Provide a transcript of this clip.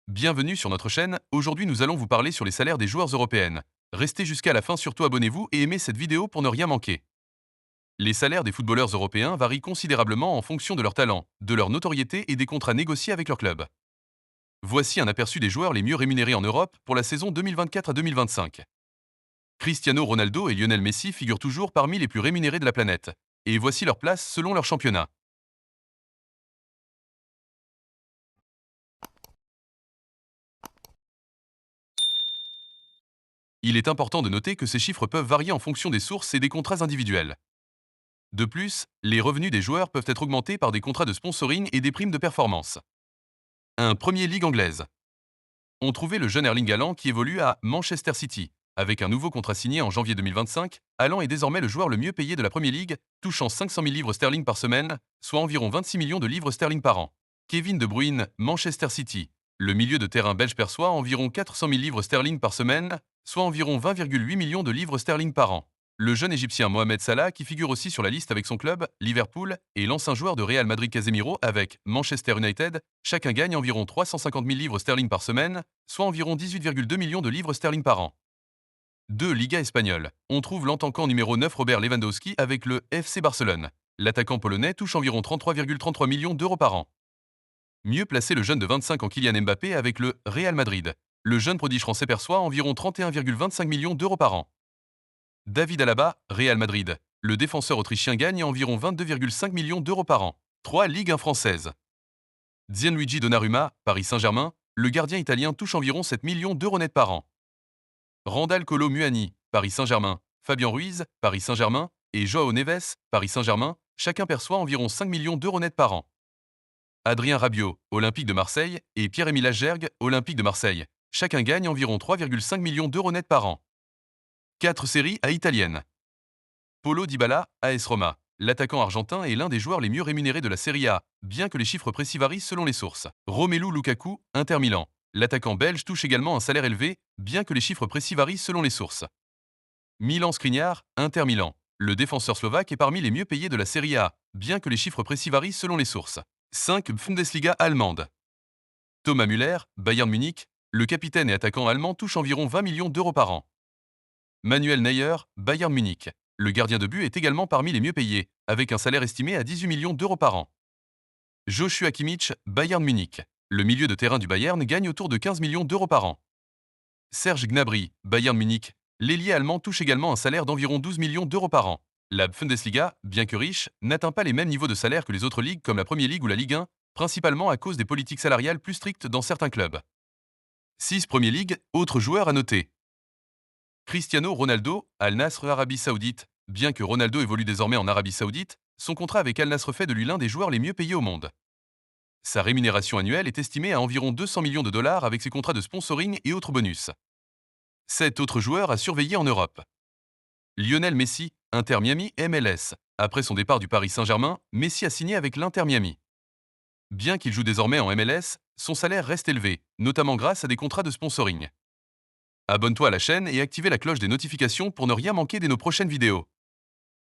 Bienvenue sur notre chaîne, aujourd'hui nous allons vous parler sur les salaires des joueurs européennes. Restez jusqu'à la fin, surtout abonnez-vous et aimez cette vidéo pour ne rien manquer. Les salaires des footballeurs européens varient considérablement en fonction de leur talent, de leur notoriété et des contrats négociés avec leur club. Voici un aperçu des joueurs les mieux rémunérés en Europe pour la saison 2024 à 2025. Cristiano Ronaldo et Lionel Messi figurent toujours parmi les plus rémunérés de la planète. Et voici leur place selon leur championnat. Il est important de noter que ces chiffres peuvent varier en fonction des sources et des contrats individuels. De plus, les revenus des joueurs peuvent être augmentés par des contrats de sponsoring et des primes de performance. Un premier ligue anglaise. On trouvait le jeune Erling Haaland qui évolue à Manchester City. Avec un nouveau contrat signé en janvier 2025, Haaland est désormais le joueur le mieux payé de la Premier League, touchant 500 000 livres sterling par semaine, soit environ 26 millions de livres sterling par an. Kevin De Bruyne, Manchester City. Le milieu de terrain belge perçoit environ 400 000 livres sterling par semaine, soit environ 20,8 millions de livres sterling par an. Le jeune Égyptien Mohamed Salah, qui figure aussi sur la liste avec son club, Liverpool, et l'ancien joueur de Real Madrid Casemiro avec Manchester United, chacun gagne environ 350 000 livres sterling par semaine, soit environ 18,2 millions de livres sterling par an. 2. Liga espagnole. On trouve l'attaquant numéro 9 Robert Lewandowski avec le FC Barcelone. L'attaquant polonais touche environ 33,33 millions d'euros par an. Mieux placé le jeune de 25 ans Kylian Mbappé avec le Real Madrid. Le jeune prodige français perçoit environ 31,25 millions d'euros par an. David Alaba, Real Madrid. Le défenseur autrichien gagne environ 22,5 millions d'euros par an. 3. Ligue 1 française. Gianluigi Donnarumma, Paris Saint-Germain. Le gardien italien touche environ 7 millions d'euros net par an. Randal Kolo Muani, Paris Saint-Germain. Fabien Ruiz, Paris Saint-Germain. Et Joao Neves, Paris Saint-Germain. Chacun perçoit environ 5 millions d'euros net par an. Adrien Rabiot, Olympique de Marseille. Et Pierre-Emile Agergue, Olympique de Marseille. Chacun gagne environ 3,5 millions d'euros net par an. 4 séries A italiennes. Paulo Dybala, AS Roma. L'attaquant argentin est l'un des joueurs les mieux rémunérés de la Serie A, bien que les chiffres précis varient selon les sources. Romelu Lukaku, Inter Milan. L'attaquant belge touche également un salaire élevé, bien que les chiffres précis varient selon les sources. Milan Skriniar, Inter Milan. Le défenseur slovaque est parmi les mieux payés de la Serie A, bien que les chiffres précis varient selon les sources. 5. Bundesliga allemande. Thomas Müller, Bayern Munich. Le capitaine et attaquant allemand touche environ 20 millions d'euros par an. Manuel Neuer, Bayern Munich. Le gardien de but est également parmi les mieux payés, avec un salaire estimé à 18 millions d'euros par an. Joshua Kimmich, Bayern Munich. Le milieu de terrain du Bayern gagne autour de 15 millions d'euros par an. Serge Gnabry, Bayern Munich. L'ailier allemand touche également un salaire d'environ 12 millions d'euros par an. La Bundesliga, bien que riche, n'atteint pas les mêmes niveaux de salaire que les autres ligues comme la Premier League ou la Ligue 1, principalement à cause des politiques salariales plus strictes dans certains clubs. 6. Premier League, autres joueurs à noter. Cristiano Ronaldo, Al Nasr Arabie Saoudite. Bien que Ronaldo évolue désormais en Arabie Saoudite, son contrat avec Al Nasr fait de lui l'un des joueurs les mieux payés au monde. Sa rémunération annuelle est estimée à environ 200 millions de dollars avec ses contrats de sponsoring et autres bonus. 7 autres joueurs à surveiller en Europe. Lionel Messi, Inter Miami MLS. Après son départ du Paris Saint-Germain, Messi a signé avec l'Inter Miami. Bien qu'il joue désormais en MLS, son salaire reste élevé, notamment grâce à des contrats de sponsoring. Abonne-toi à la chaîne et active la cloche des notifications pour ne rien manquer de nos prochaines vidéos.